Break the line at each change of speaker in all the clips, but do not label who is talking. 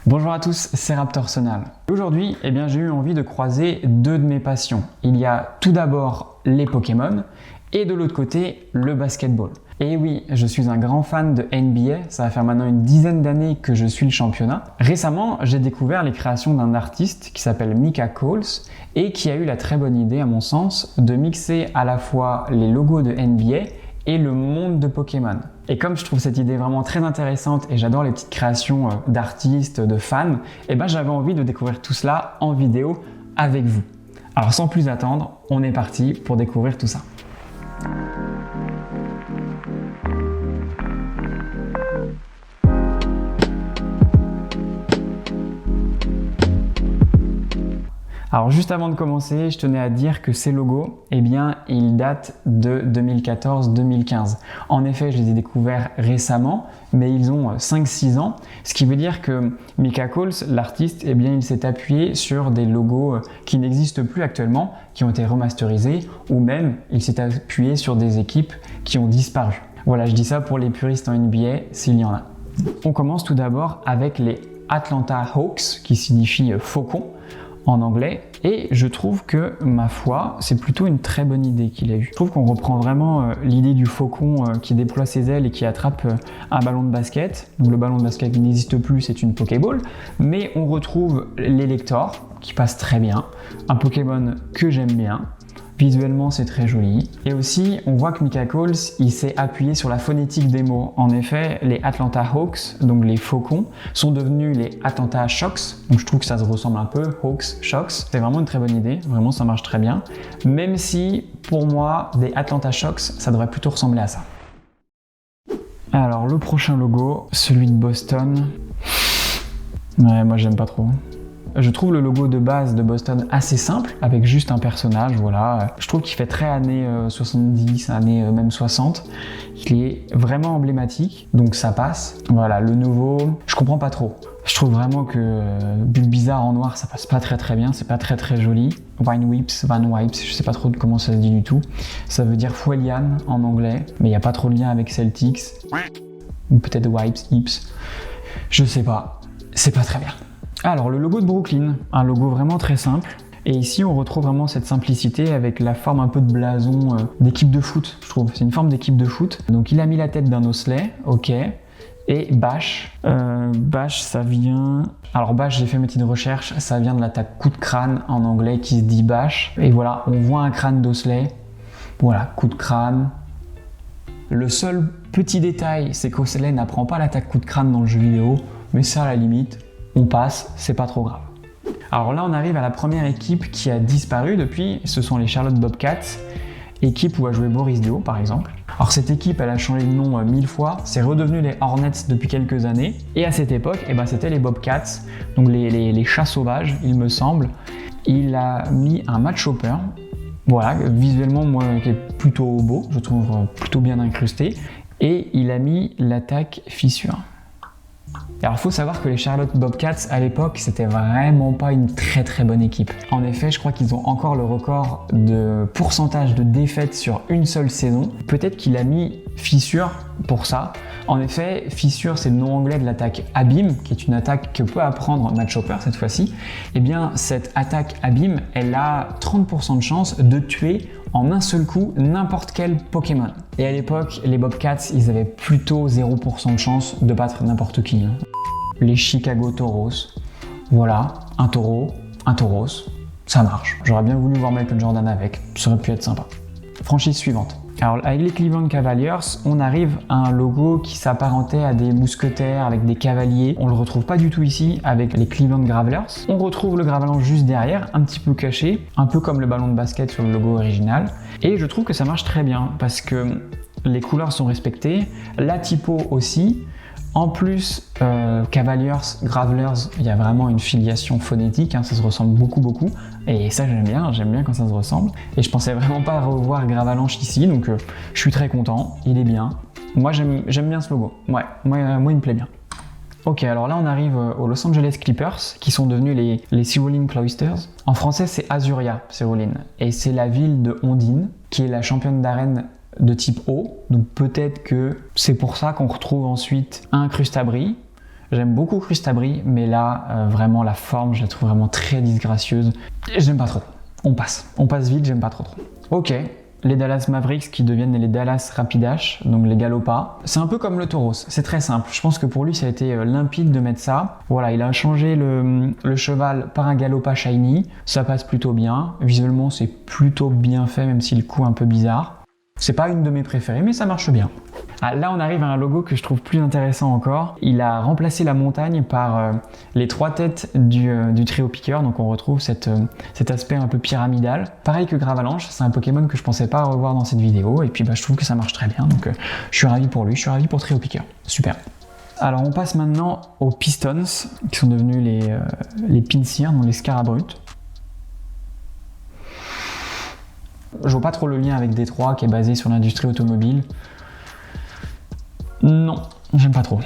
Bonjour à tous, c'est Raptorsonal. Aujourd'hui, j'ai eu envie de croiser deux de mes passions. Il y a tout d'abord les Pokémon et de l'autre côté, le basketball. Et oui, je suis un grand fan de NBA, ça va faire maintenant une dizaine d'années que je suis le championnat. Récemment, j'ai découvert les créations d'un artiste qui s'appelle Mika Coles et qui a eu la très bonne idée, à mon sens, de mixer à la fois les logos de NBA et le monde de Pokémon. Et comme je trouve cette idée vraiment très intéressante et j'adore les petites créations d'artistes, de fans, j'avais envie de découvrir tout cela en vidéo avec vous. Alors sans plus attendre, on est parti pour découvrir tout ça. Alors juste avant de commencer, je tenais à dire que ces logos, ils datent de 2014-2015. En effet, je les ai découverts récemment, mais ils ont 5-6 ans, ce qui veut dire que Mika Coles, l'artiste, il s'est appuyé sur des logos qui n'existent plus actuellement, qui ont été remasterisés, ou même il s'est appuyé sur des équipes qui ont disparu. Voilà, je dis ça pour les puristes en NBA, s'il y en a. On commence tout d'abord avec les Atlanta Hawks, qui signifie faucon en anglais, et je trouve que, ma foi, c'est plutôt une très bonne idée qu'il a eue. Je trouve qu'on reprend vraiment l'idée du faucon qui déploie ses ailes et qui attrape un ballon de basket. Donc le ballon de basket n'existe plus, c'est une Pokéball, mais on retrouve l'Elector qui passe très bien, un Pokémon que j'aime bien. Visuellement, c'est très joli. Et aussi, on voit que Mika Coles, il s'est appuyé sur la phonétique des mots. En effet, les Atlanta Hawks, donc les faucons, sont devenus les Atlanta Shocks. Donc je trouve que ça se ressemble un peu, Hawks, Shocks. C'est vraiment une très bonne idée. Vraiment, ça marche très bien. Même si, pour moi, des Atlanta Shocks, ça devrait plutôt ressembler à ça. Alors, le prochain logo, celui de Boston. Ouais, moi, j'aime pas trop. Je trouve le logo de base de Boston assez simple, avec juste un personnage, voilà. Je trouve qu'il fait très années 70, années même 60. Il est vraiment emblématique, donc ça passe. Voilà, le nouveau, je comprends pas trop. Je trouve vraiment que Bulbizarre en noir, ça passe pas très bien, c'est pas très joli. Van Wipes, je sais pas trop comment ça se dit du tout. Ça veut dire Fuelian en anglais, mais il n'y a pas trop de lien avec Celtics. Ou peut-être Wipes, Hips. Je sais pas, c'est pas très bien. Alors le logo de Brooklyn, un logo vraiment très simple. Et ici on retrouve vraiment cette simplicité avec la forme un peu de blason d'équipe de foot, je trouve. C'est une forme d'équipe de foot. Donc il a mis la tête d'un osselet, ok. Et Bash. Bash, ça vient... Alors Bash, j'ai fait mes petites recherches, ça vient de l'attaque coup de crâne en anglais qui se dit Bash. Et voilà, on voit un crâne d'osselet. Voilà, coup de crâne. Le seul petit détail, c'est qu'Osselet n'apprend pas l'attaque coup de crâne dans le jeu vidéo. Mais ça, à la limite, on passe, c'est pas trop grave. Alors là, on arrive à la première équipe qui a disparu depuis, ce sont les Charlotte Bobcats, équipe où a joué Boris Dio par exemple. Alors cette équipe, elle a changé de nom 1000 fois, c'est redevenu les Hornets depuis quelques années, et à cette époque, c'était les Bobcats, donc les chats sauvages, il me semble. Il a mis un match hopper, voilà, visuellement, moi, qui est plutôt beau, je trouve plutôt bien incrusté, et il a mis l'attaque fissure. Alors il faut savoir que les Charlotte Bobcats à l'époque c'était vraiment pas une très bonne équipe. En effet, je crois qu'ils ont encore le record de pourcentage de défaites sur une seule saison. Peut-être qu'il a mis fissure pour ça. En effet, fissure c'est le nom anglais de l'attaque Abîme, qui est une attaque que peut apprendre Match Hopper cette fois-ci. Cette attaque Abîme, elle a 30% de chance de tuer en un seul coup n'importe quel Pokémon. Et à l'époque, les Bobcats, ils avaient plutôt 0% de chance de battre n'importe qui. Les Chicago Tauros, voilà, un taureau, un tauros, ça marche. J'aurais bien voulu voir Michael Jordan avec, ça aurait pu être sympa. Franchise suivante. Alors avec les Cleveland Cavaliers, on arrive à un logo qui s'apparentait à des mousquetaires avec des cavaliers. On le retrouve pas du tout ici avec les Cleveland Gravelers. On retrouve le Gravelant juste derrière, un petit peu caché, un peu comme le ballon de basket sur le logo original. Et je trouve que ça marche très bien parce que les couleurs sont respectées, la typo aussi. En plus, Cavaliers, Gravelers, il y a vraiment une filiation phonétique, ça se ressemble beaucoup. Et ça j'aime bien quand ça se ressemble. Et je pensais vraiment pas revoir Gravalanche ici, donc je suis très content, il est bien. Moi j'aime bien ce logo, ouais, moi il me plaît bien. Ok, alors là on arrive aux Los Angeles Clippers, qui sont devenus les Cerulean Cloisters. En français c'est Azuria, Cerulean, et c'est la ville de Ondine, qui est la championne d'arène de type eau, donc peut-être que c'est pour ça qu'on retrouve ensuite un Crustabri, J'aime beaucoup Crustabri, mais là, vraiment, la forme, je la trouve vraiment très disgracieuse. Et j'aime pas trop. On passe vite, j'aime pas trop. Ok, les Dallas Mavericks qui deviennent les Dallas Rapidash, donc les Galopas. C'est un peu comme le Tauros, c'est très simple. Je pense que pour lui, ça a été limpide de mettre ça. Voilà, il a changé le cheval par un Galopa Shiny. Ça passe plutôt bien. Visuellement, c'est plutôt bien fait, même si le coup est un peu bizarre. C'est pas une de mes préférées, mais ça marche bien. Ah, là, on arrive à un logo que je trouve plus intéressant encore. Il a remplacé la montagne par les 3 têtes du trio piqueur, donc on retrouve cet aspect un peu pyramidal. Pareil que Gravalanche, c'est un Pokémon que je pensais pas revoir dans cette vidéo, et puis je trouve que ça marche très bien, donc je suis ravi pour lui, je suis ravi pour trio piqueur. Super. Alors on passe maintenant aux Pistons, qui sont devenus les Pinsir, donc les Scarabrutes. Je vois pas trop le lien avec Détroit qui est basé sur l'industrie automobile. Non, j'aime pas trop.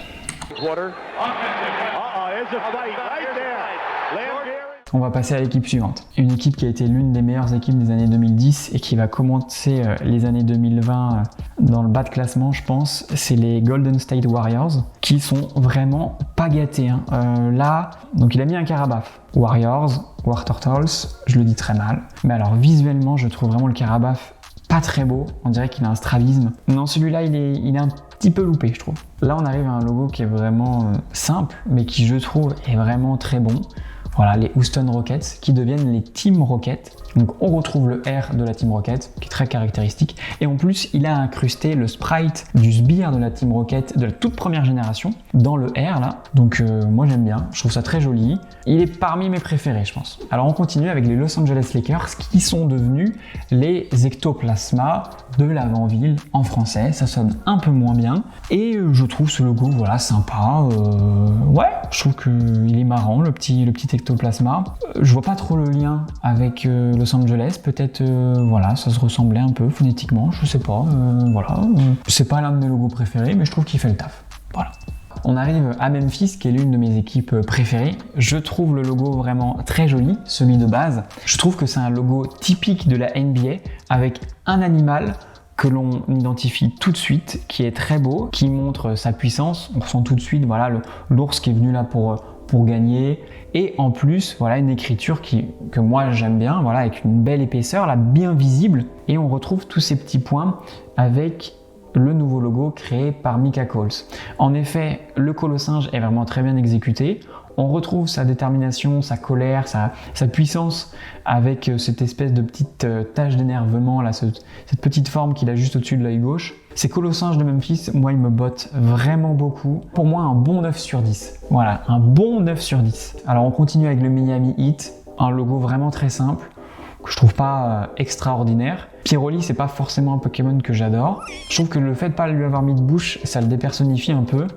On va passer à l'équipe suivante. Une équipe qui a été l'une des meilleures équipes des années 2010 et qui va commencer les années 2020 dans le bas de classement, je pense. C'est les Golden State Warriors qui sont vraiment pas gâtés. Là, donc il a mis un Carabaf. Warriors, War Turtles, je le dis très mal. Mais alors visuellement, je trouve vraiment le Carabaf pas très beau. On dirait qu'il a un strabisme. Non, celui-là, il est un petit peu loupé, je trouve. Là, on arrive à un logo qui est vraiment simple, mais qui, je trouve, est vraiment très bon. Voilà, les Houston Rockets qui deviennent les Team Rockets. Donc on retrouve le R de la Team Rocket qui est très caractéristique. Et en plus, il a incrusté le sprite du sbire de la Team Rocket de la toute première génération dans le R là. Donc moi j'aime bien, je trouve ça très joli. Il est parmi mes préférés, je pense. Alors on continue avec les Los Angeles Lakers qui sont devenus les Ectoplasma de l'avant-ville en français. Ça sonne un peu moins bien. Et je trouve ce logo voilà sympa. Ouais, je trouve qu'il est marrant le petit Ectoplasma. Je vois pas trop le lien avec Los Angeles, peut-être voilà, ça se ressemblait un peu phonétiquement, je sais pas, voilà. C'est pas l'un de mes logos préférés, mais je trouve qu'il fait le taf. Voilà. On arrive à Memphis, qui est l'une de mes équipes préférées. Je trouve le logo vraiment très joli, celui de base. Je trouve que c'est un logo typique de la NBA, avec un animal que l'on identifie tout de suite, qui est très beau, qui montre sa puissance. On ressent tout de suite voilà, l'ours qui est venu là pour gagner. Et en plus, voilà une écriture que moi j'aime bien, voilà, avec une belle épaisseur, là, bien visible. Et on retrouve tous ces petits points avec le nouveau logo créé par Mika Coles. En effet, le colossinge est vraiment très bien exécuté. On retrouve sa détermination, sa colère, sa puissance avec cette espèce de petite tache d'énervement, là, cette petite forme qu'il a juste au-dessus de l'œil gauche. Ces colossinges de Memphis, moi, ils me bottent vraiment beaucoup. Pour moi, un bon 9 sur 10. Voilà, un bon 9 sur 10. Alors, on continue avec le Miami Heat, un logo vraiment très simple, que je trouve pas extraordinaire. Piroli, c'est pas forcément un Pokémon que j'adore. Je trouve que le fait de pas lui avoir mis de bouche, ça le dépersonnifie un peu.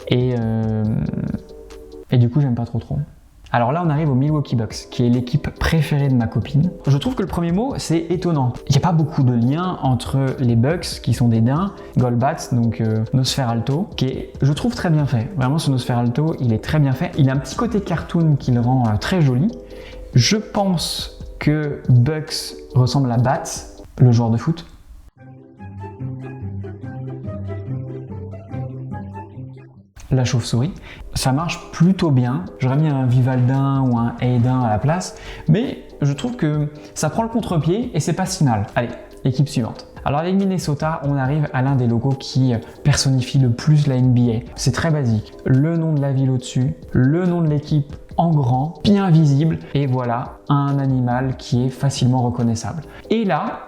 Et du coup, j'aime pas trop. Alors là, on arrive aux Milwaukee Bucks, qui est l'équipe préférée de ma copine. Je trouve que le premier mot, c'est étonnant. Il n'y a pas beaucoup de lien entre les Bucks, qui sont des daims, Golbats, donc Nosferalto, qui est, je trouve, très bien fait. Vraiment, ce Nosferalto, il est très bien fait. Il a un petit côté cartoon qui le rend très joli. Je pense que Bucks ressemble à Bats, le joueur de foot. La chauve-souris. Ça marche plutôt bien. J'aurais mis un Vivaldin ou un Aidin à la place, mais je trouve que ça prend le contre-pied et c'est pas si mal. Allez, équipe suivante. Alors avec Minnesota, on arrive à l'un des logos qui personnifie le plus la NBA. C'est très basique. Le nom de la ville au-dessus, le nom de l'équipe en grand, bien visible, et voilà un animal qui est facilement reconnaissable. Et là,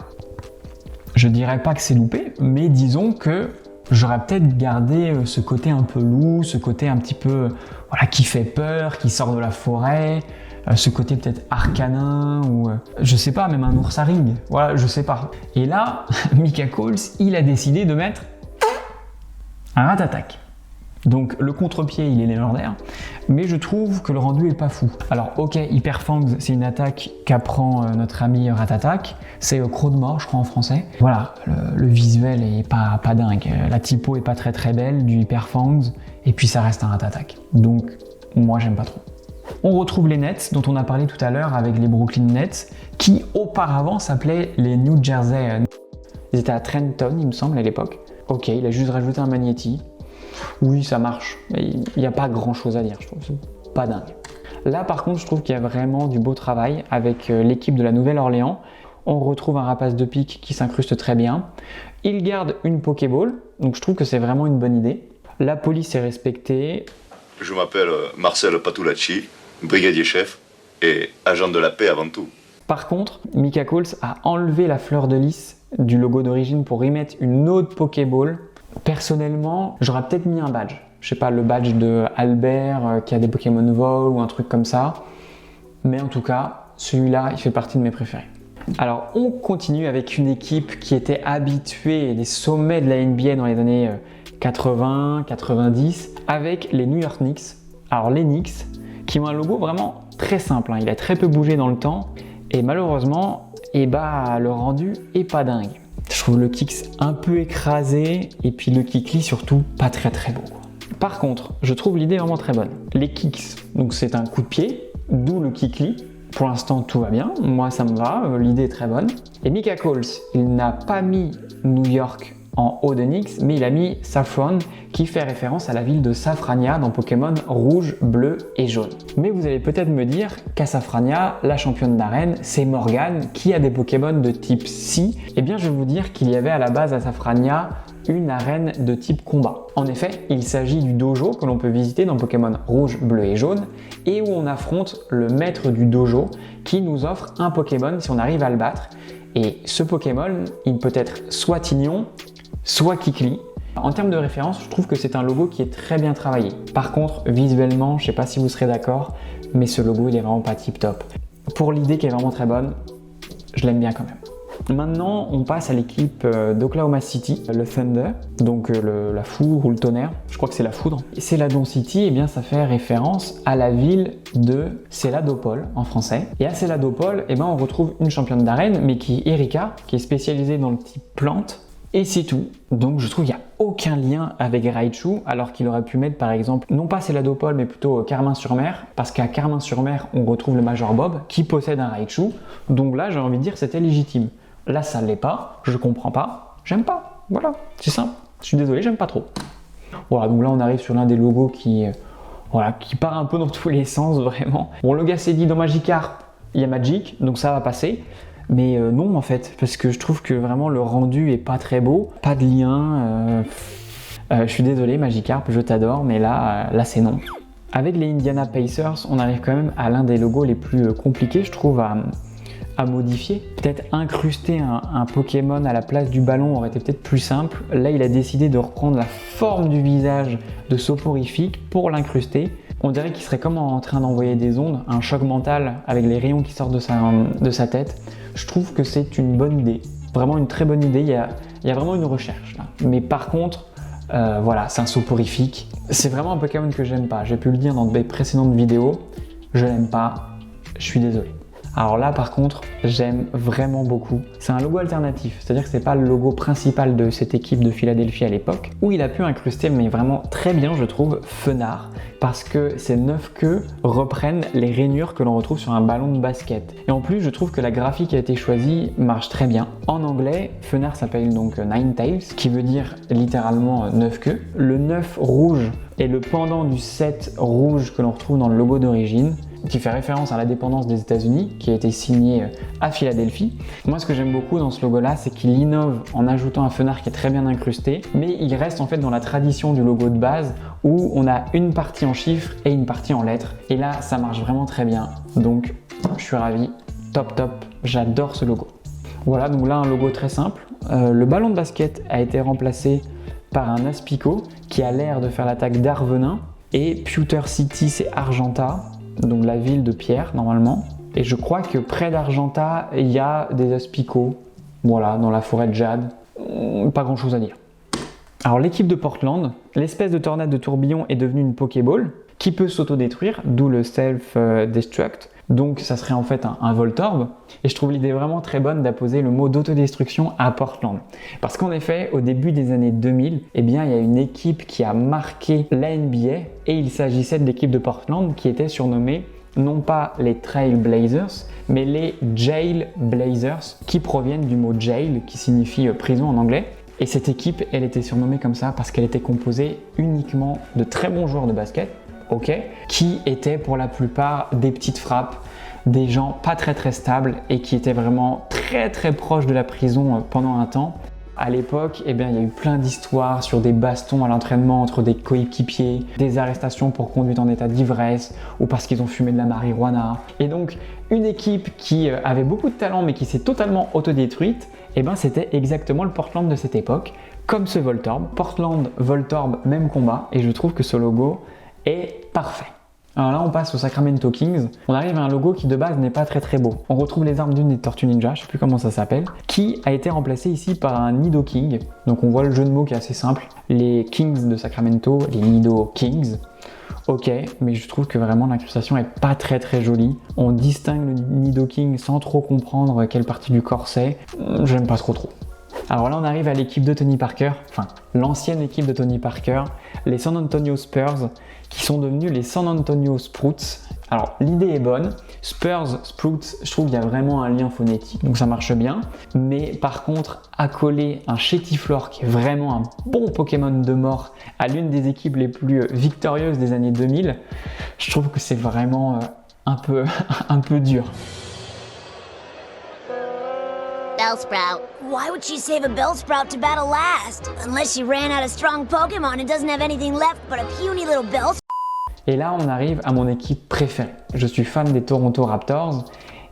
je dirais pas que c'est loupé, mais disons que j'aurais peut-être gardé ce côté un peu loup, ce côté un petit peu voilà, qui fait peur, qui sort de la forêt, ce côté peut-être arcanin ou je sais pas, même un ours à ring. Voilà, je sais pas. Et là, Mika Coles, il a décidé de mettre un Ratatak. Donc le contre-pied, il est légendaire, mais je trouve que le rendu est pas fou. Alors ok, Hyper Fangs, c'est une attaque qu'apprend notre ami Ratatak, c'est Croc de mort, je crois en français. Voilà, le visuel est pas dingue, la typo est pas très belle du Hyper Fangs, et puis ça reste un Ratatak. Donc moi j'aime pas trop. On retrouve les Nets, dont on a parlé tout à l'heure avec les Brooklyn Nets, qui auparavant s'appelaient les New Jersey. Ils étaient à Trenton, il me semble, à l'époque. Ok, il a juste rajouté un Magnéti. Oui, ça marche. Il n'y a pas grand chose à dire, je trouve. C'est pas dingue. Là, par contre, je trouve qu'il y a vraiment du beau travail avec l'équipe de la Nouvelle-Orléans. On retrouve un rapace de pique qui s'incruste très bien. Il garde une Pokéball, donc je trouve que c'est vraiment une bonne idée. La police est respectée.
Je m'appelle Marcel Patulacci, brigadier chef et agent de la paix avant tout.
Par contre, Mika Coles a enlevé la fleur de lys du logo d'origine pour y mettre une autre Pokéball. Personnellement, j'aurais peut-être mis un badge. Je sais pas, le badge de Albert qui a des Pokémon Vol ou un truc comme ça. Mais en tout cas, celui-là, il fait partie de mes préférés. Alors, on continue avec une équipe qui était habituée des sommets de la NBA dans les années 80, 90, avec les New York Knicks. Alors, les Knicks, qui ont un logo vraiment très simple, hein. Il a très peu bougé dans le temps. Et malheureusement, le rendu est pas dingue. Je trouve le kicks un peu écrasé et puis le kickly surtout pas très beau. Par contre, je trouve l'idée vraiment très bonne. Les kicks, donc c'est un coup de pied, d'où le kickly. Pour l'instant, tout va bien. Moi, ça me va. L'idée est très bonne. Et Mika Coles, il n'a pas mis New York en haut de Knicks, mais il a mis Saffron, qui fait référence à la ville de Safrania dans Pokémon rouge, bleu et jaune. Mais vous allez peut-être me dire qu'à Safrania, la championne d'arène, c'est Morgane, qui a des Pokémon de type Psy. Eh bien, je vais vous dire qu'il y avait à la base à Safrania une arène de type combat. En effet, il s'agit du dojo que l'on peut visiter dans Pokémon rouge, bleu et jaune et où on affronte le maître du dojo qui nous offre un Pokémon si on arrive à le battre. Et ce Pokémon, il peut être soit Tignon, soit Kikli. En termes de référence, je trouve que c'est un logo qui est très bien travaillé. Par contre, visuellement, je ne sais pas si vous serez d'accord, mais ce logo, il est vraiment pas tip top. Pour l'idée qui est vraiment très bonne, je l'aime bien quand même. Maintenant, on passe à l'équipe d'Oklahoma City, le Thunder, donc la foudre ou le tonnerre, je crois que c'est la foudre. Et Celadon City, eh bien, ça fait référence à la ville de Céladopol en français. Et à Céladopol, eh ben, on retrouve une championne d'arène, mais qui est Erika, qui est spécialisée dans le type plante. Et c'est tout. Donc je trouve qu'il n'y a aucun lien avec Raichu, alors qu'il aurait pu mettre par exemple, non pas Céladopol, mais plutôt Carmin-sur-Mer, parce qu'à Carmin-sur-Mer, on retrouve le Major Bob, qui possède un Raichu. Donc là, j'ai envie de dire c'était légitime. Là, ça ne l'est pas, je comprends pas, j'aime pas. Voilà, c'est simple. Je suis désolé, j'aime pas trop. Voilà, donc là, on arrive sur l'un des logos qui part un peu dans tous les sens, vraiment. Bon, le gars s'est dit dans Magikarp, il y a Magic, donc ça va passer. Mais non, en fait, parce que je trouve que vraiment le rendu est pas très beau, pas de lien. Je suis désolé, Magikarp, je t'adore, mais là c'est non. Avec les Indiana Pacers, on arrive quand même à l'un des logos les plus compliqués, je trouve, à modifier. Peut-être incruster un Pokémon à la place du ballon aurait été peut-être plus simple. Là, il a décidé de reprendre la forme du visage de Soporifique pour l'incruster. On dirait qu'il serait comme en train d'envoyer des ondes, un choc mental avec les rayons qui sortent de sa tête. Je trouve que c'est une bonne idée, vraiment une très bonne idée. Il y a vraiment une recherche là. Mais par contre, voilà, c'est un Soporifique. C'est vraiment un Pokémon que j'aime pas. J'ai pu le dire dans de mes précédentes vidéos. Je l'aime pas. Je suis désolé. Alors là, par contre, j'aime vraiment beaucoup. C'est un logo alternatif, c'est-à-dire que c'est pas le logo principal de cette équipe de Philadelphie à l'époque, où il a pu incruster, mais vraiment très bien, je trouve, Fenard, parce que ces 9 queues reprennent les rainures que l'on retrouve sur un ballon de basket. Et en plus, je trouve que la graphique qui a été choisie marche très bien. En anglais, Fenard s'appelle donc Ninetales, qui veut dire littéralement 9 queues. Le 9 rouge est le pendant du 7 rouge que l'on retrouve dans le logo d'origine, qui fait référence à l'indépendance des États-Unis, qui a été signé à Philadelphie. Moi, ce que j'aime beaucoup dans ce logo-là, c'est qu'il innove en ajoutant un fenard qui est très bien incrusté, mais il reste en fait dans la tradition du logo de base, où on a une partie en chiffres et une partie en lettres. Et là, ça marche vraiment très bien. Donc, je suis ravi. Top, j'adore ce logo. Voilà, donc là, un logo très simple. Le ballon de basket a été remplacé par un Aspico, qui a l'air de faire l'attaque d'Arvenin. Et Pewter City, c'est Argenta, donc la ville de Pierre normalement. Et je crois que près d'Argenta, il y a des aspicots, voilà, dans la forêt de Jade. Pas grand chose à dire. Alors l'équipe de Portland, l'espèce de tornade de tourbillon est devenue une Pokéball qui peut s'autodétruire, d'où le self-destruct. Donc ça serait en fait un Voltorb. Et je trouve l'idée vraiment très bonne d'apposer le mot d'autodestruction à Portland. Parce qu'en effet, au début des années 2000, eh bien, il y a une équipe qui a marqué la NBA et il s'agissait de l'équipe de Portland qui était surnommée non pas les Trail Blazers, mais les Jail Blazers qui proviennent du mot jail qui signifie prison en anglais. Et cette équipe, elle était surnommée comme ça parce qu'elle était composée uniquement de très bons joueurs de basket, ok, qui étaient pour la plupart des petites frappes, des gens pas très stables et qui étaient vraiment très proches de la prison pendant un temps. À l'époque, eh bien, il y a eu plein d'histoires sur des bastons à l'entraînement entre des coéquipiers, des arrestations pour conduite en état d'ivresse ou parce qu'ils ont fumé de la marijuana. Et donc, une équipe qui avait beaucoup de talent mais qui s'est totalement autodétruite, eh ben, c'était exactement le Portland de cette époque, comme ce Voltorb. Portland, Voltorb, même combat, et je trouve que ce logo est parfait. Alors là, on passe aux Sacramento Kings. On arrive à un logo qui de base n'est pas très beau. On retrouve les armes d'une des Tortues Ninja, je sais plus comment ça s'appelle, qui a été remplacé ici par un Nido King. Donc on voit le jeu de mots qui est assez simple. Les Kings de Sacramento, les Nido Kings. Ok, mais je trouve que vraiment l'incrustation est pas très jolie. On distingue le Nido King sans trop comprendre quelle partie du corps c'est. J'aime pas trop. Alors là, on arrive à l'équipe de Tony Parker, enfin l'ancienne équipe de Tony Parker, les San Antonio Spurs, qui sont devenus les San Antonio Sprouts. Alors l'idée est bonne, Spurs, Sprouts, je trouve qu'il y a vraiment un lien phonétique, donc ça marche bien. Mais par contre, accoler un Chétiflore, qui est vraiment un bon Pokémon de mort, à l'une des équipes les plus victorieuses des années 2000, je trouve que c'est vraiment un peu dur.
Bellsprout. Why would she save a Bellsprout to battle last? Unless she ran out of strong Pokemon and doesn't have anything left but a puny little Bellsprout.
Et là, on arrive à mon équipe préférée. Je suis fan des Toronto Raptors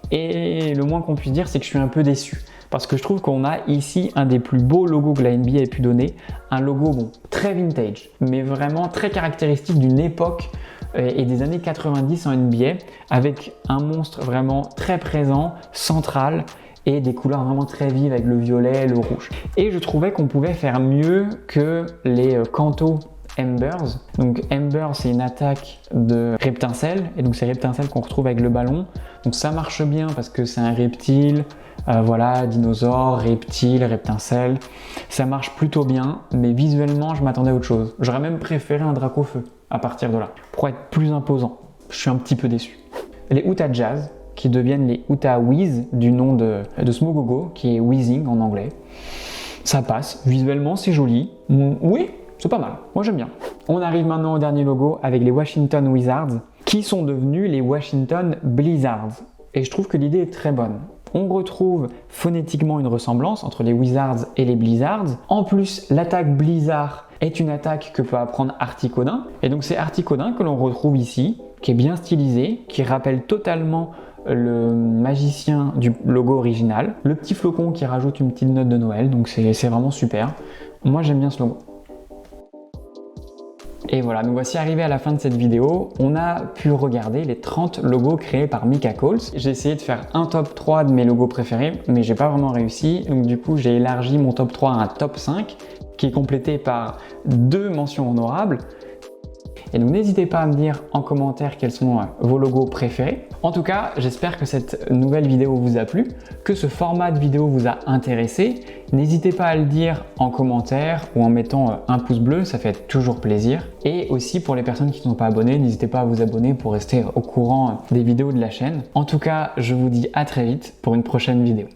et le moins qu'on puisse dire, c'est que je suis un peu déçu. Parce que je trouve qu'on a ici un des plus beaux logos que la NBA ait pu donner. Un logo bon, très vintage, mais vraiment très caractéristique d'une époque et des années 90 en NBA, avec un monstre vraiment très présent, central, et des couleurs vraiment très vives avec le violet, le rouge. Et je trouvais qu'on pouvait faire mieux que les Kanto Embers. Donc Ember, c'est une attaque de Reptincelle, et donc c'est Reptincelle qu'on retrouve avec le ballon. Donc ça marche bien parce que c'est un reptile, voilà, dinosaure, reptile, Reptincelle. Ça marche plutôt bien, mais visuellement je m'attendais à autre chose. J'aurais même préféré un Dracofeu à partir de là, pour être plus imposant. Je suis un petit peu déçu. Les Utah Jazz, qui deviennent les Utah Wiz du nom de Smogogo, qui est Weezing en anglais. Ça passe, visuellement c'est joli. Oui, c'est pas mal, moi j'aime bien. On arrive maintenant au dernier logo avec les Washington Wizards, qui sont devenus les Washington Blizzards. Et je trouve que l'idée est très bonne. On retrouve phonétiquement une ressemblance entre les Wizards et les Blizzards. En plus, l'attaque Blizzard est une attaque que peut apprendre Articodin. Et donc c'est Articodin que l'on retrouve ici, qui est bien stylisé, qui rappelle totalement le magicien du logo original. Le petit flocon qui rajoute une petite note de Noël, donc c'est vraiment super. Moi j'aime bien ce logo. Et voilà, nous voici arrivés à la fin de cette vidéo. On a pu regarder les 30 logos créés par Mika Coles. J'ai essayé de faire un top 3 de mes logos préférés, mais j'ai pas vraiment réussi. Donc du coup, j'ai élargi mon top 3 à un top 5, qui est complété par 2 mentions honorables. Et donc n'hésitez pas à me dire en commentaire quels sont vos logos préférés. En tout cas, j'espère que cette nouvelle vidéo vous a plu, que ce format de vidéo vous a intéressé. N'hésitez pas à le dire en commentaire ou en mettant un pouce bleu, ça fait toujours plaisir. Et aussi pour les personnes qui ne sont pas abonnées, n'hésitez pas à vous abonner pour rester au courant des vidéos de la chaîne. En tout cas, je vous dis à très vite pour une prochaine vidéo.